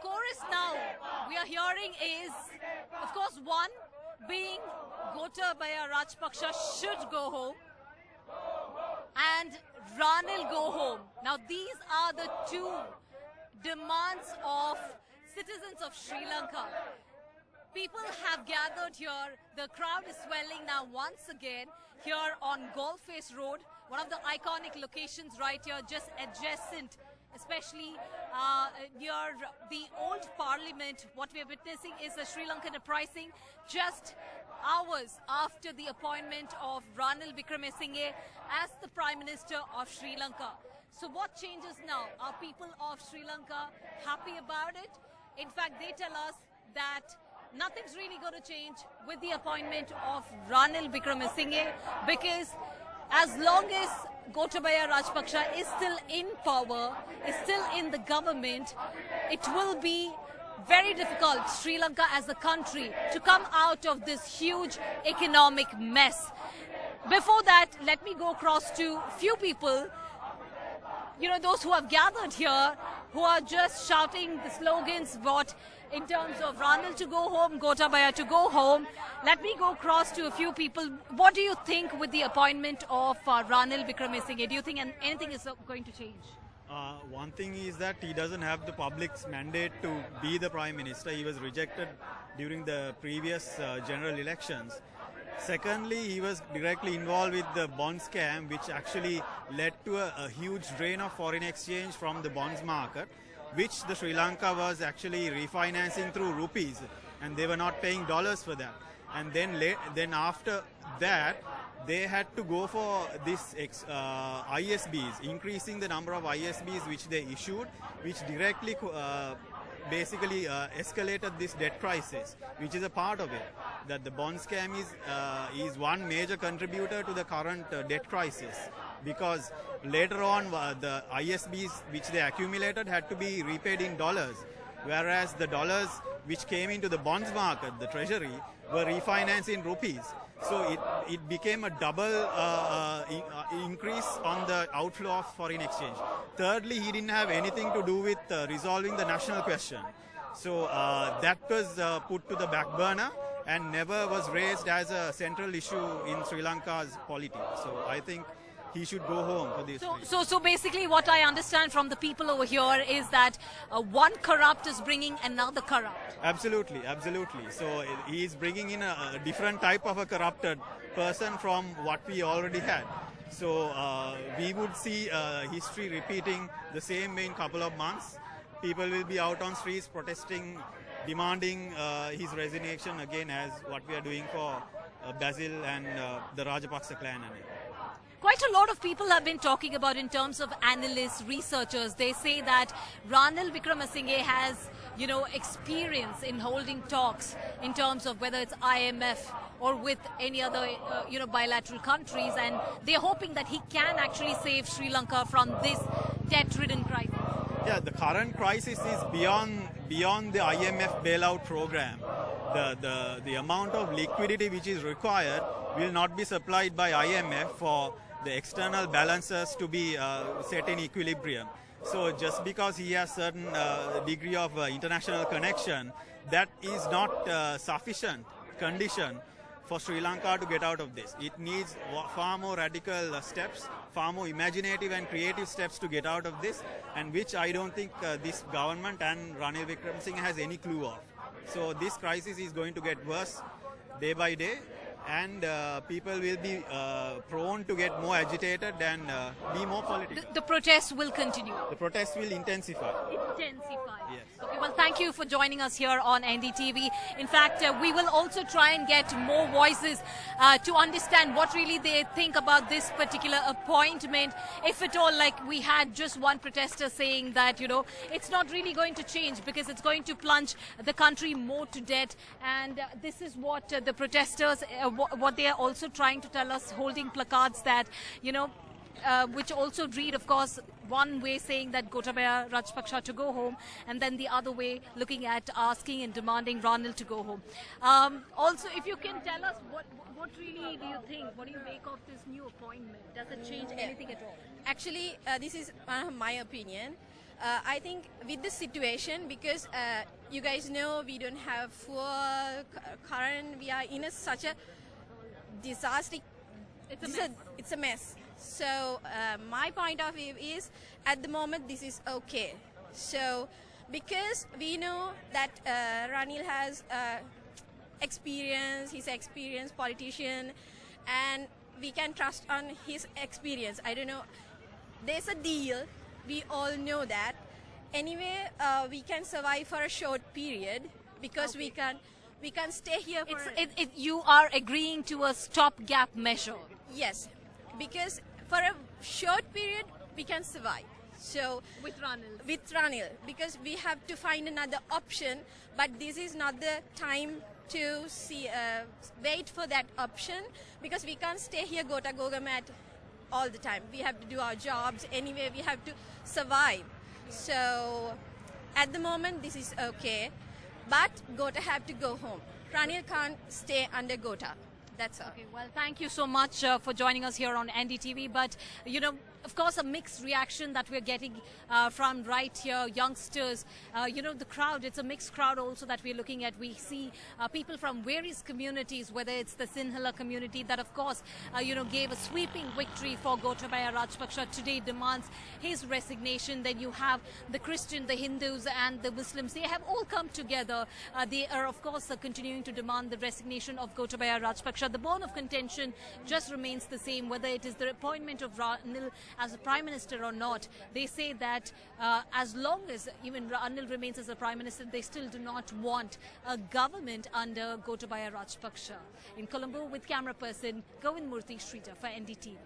chorus now we are hearing is, of course, one being Gotabaya Rajapaksa should go home and Ranil go home. Now these are the two demands of citizens of Sri Lanka. People have gathered here. The crowd is swelling now once again here on Golface Road, one of the iconic locations right here, just adjacent, especially near the old parliament. What we are witnessing is a Sri Lankan uprising just hours after the appointment of Ranil Wickremesinghe as the Prime Minister of Sri Lanka. So what changes now? Are people of Sri Lanka happy about it? In fact, they tell us that nothing's really going to change with the appointment of Ranil Wickremesinghe, because as long as Gotabaya Rajapaksa is still in power, is still in the government, it will be very difficult, Sri Lanka as a country, to come out of this huge economic mess. Before that, let me go across to few people, those who have gathered here, who are just shouting the slogans, what in terms of Ranil to go home, Gotabaya to go home. Let me go across to a few people. What do you think with the appointment of Ranil Wickremesinghe? Do you think anything is going to change? One thing is that he doesn't have the public's mandate to be the Prime Minister. He was rejected during the previous general elections. Secondly, he was directly involved with the bond scam, which actually led to a huge drain of foreign exchange from the bonds market, which the Sri Lanka was actually refinancing through rupees, and they were not paying dollars for that. And then after that, they had to go for this ISBs, increasing the number of ISBs which they issued, which directly basically escalated this debt crisis, which is a part of it. That the bond scam is one major contributor to the current debt crisis, because later on the ISBs which they accumulated had to be repaid in dollars, whereas the dollars which came into the bonds market, the treasury, were refinanced in rupees. So it became a double increase on the outflow of foreign exchange. Thirdly, he didn't have anything to do with resolving the national question. So that was put to the back burner and never was raised as a central issue in Sri Lanka's polity. So I think he should go home for this. So basically what I understand from the people over here is that one corrupt is bringing another corrupt. Absolutely, absolutely. So he is bringing in a different type of a corrupted person from what we already had. So we would see history repeating the same way in a couple of months. People will be out on streets protesting, demanding his resignation again, as what we are doing for Basil and the Rajapaksa clan. Quite a lot of people have been talking about, in terms of analysts, researchers, they say that Ranil Wickremesinghe has, experience in holding talks in terms of whether it's IMF or with any other, bilateral countries, and they're hoping that he can actually save Sri Lanka from this debt-ridden crisis. Yeah, the current crisis is beyond the IMF bailout program. The amount of liquidity which is required will not be supplied by IMF for the external balances to be set in equilibrium. So just because he has certain degree of international connection, that is not sufficient condition for Sri Lanka to get out of this. It needs far more radical steps, far more imaginative and creative steps to get out of this, and which I don't think this government and Ranil Wickremesinghe has any clue of. So this crisis is going to get worse day by day, and people will be prone to get more agitated and be more political. The protests will continue. The protests will intensify. Yes. Okay, well, thank you for joining us here on NDTV. In fact, we will also try and get more voices to understand what really they think about this particular appointment. If at all, like we had just one protester saying that, it's not really going to change because it's going to plunge the country more to debt. And this is what the protesters, what they are also trying to tell us, holding placards that, which also read, of course, one way saying that Gotabaya Rajapaksa to go home, and then the other way looking at asking and demanding Ranil to go home. Also, if you can tell us what really do you think? What do you make of this new appointment? Does it change anything at all? Actually, this is my opinion. I think with the situation, because you guys know we don't have fuel, current, we are in such a disaster. It's a mess. So my point of view is, at the moment, this is okay. So because we know that Ranil has experience, he's an experienced politician, and we can trust on his experience. I don't know, there's a deal, we all know that. Anyway, we can survive for a short period, because we can stay here for... You are agreeing to a stopgap measure. Yes, because for a short period, we can survive. So With Ranil, because we have to find another option, but this is not the time to wait for that option, because we can't stay here Gotagogamat all the time. We have to do our jobs anyway, we have to survive. So at the moment this is okay, but Gota have to go home. Ranil can't stay under Gota. That's all. Okay, well, thank you so much for joining us here on NDTV. But, you know, of course, a mixed reaction that we're getting from right here, youngsters. You know, the crowd, it's a mixed crowd also that we're looking at. We see people from various communities, whether it's the Sinhala community that, of course, you know, gave a sweeping victory for Gotabaya Rajapaksa, today demands his resignation. Then you have the Christian, the Hindus and the Muslims. They have all come together. They are, of course, continuing to demand the resignation of Gotabaya Rajapaksa. The bone of contention just remains the same, whether it is the appointment of Ranil as a Prime Minister or not. They say that as long as even Ranil remains as a Prime Minister, they still do not want a government under Gotabaya Rajapaksa. In Colombo, with camera person Govind Murthy Shrita for NDTV.